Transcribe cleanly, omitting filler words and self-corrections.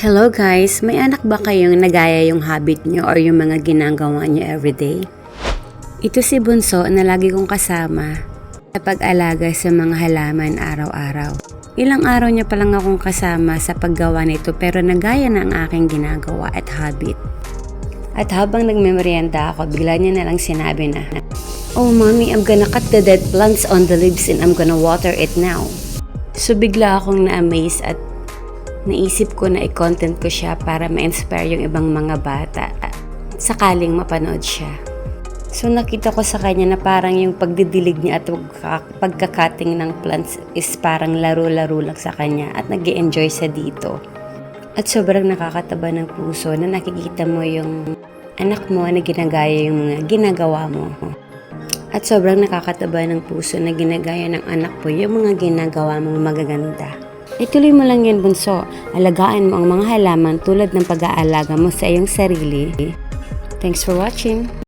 Hello guys! May anak ba kayong nagaya yung habit nyo or yung mga ginagawa nyo everyday? Ito si Bunso na lagi kong kasama sa pag-alaga sa mga halaman araw-araw. Ilang araw niya pa lang akong kasama sa paggawa nito pero nagaya na ang aking ginagawa at habit. At habang nagmemorienda ako, bigla niya na lang sinabi na, "Oh mommy, I'm gonna cut the dead plants on the leaves and I'm gonna water it now." So bigla akong na-amaze at naisip ko na i-content ko siya para ma-inspire yung ibang mga bata sakaling mapanood siya. So nakita ko sa kanya na parang yung pagdidilig niya at pagkakating ng plants is parang laro-laro lang sa kanya at nag-e-enjoy siya dito. At sobrang nakakataba ng puso na nakikita mo yung anak mo na ginagaya yung mga ginagawa mo. At sobrang nakakataba ng puso na ginagaya ng anak mo yung mga ginagawa mong magaganda. Ituloy mo lang yan, Bunso. Alagaan mo ang mga halaman tulad ng pag-aalaga mo sa iyong sarili. Thanks for watching!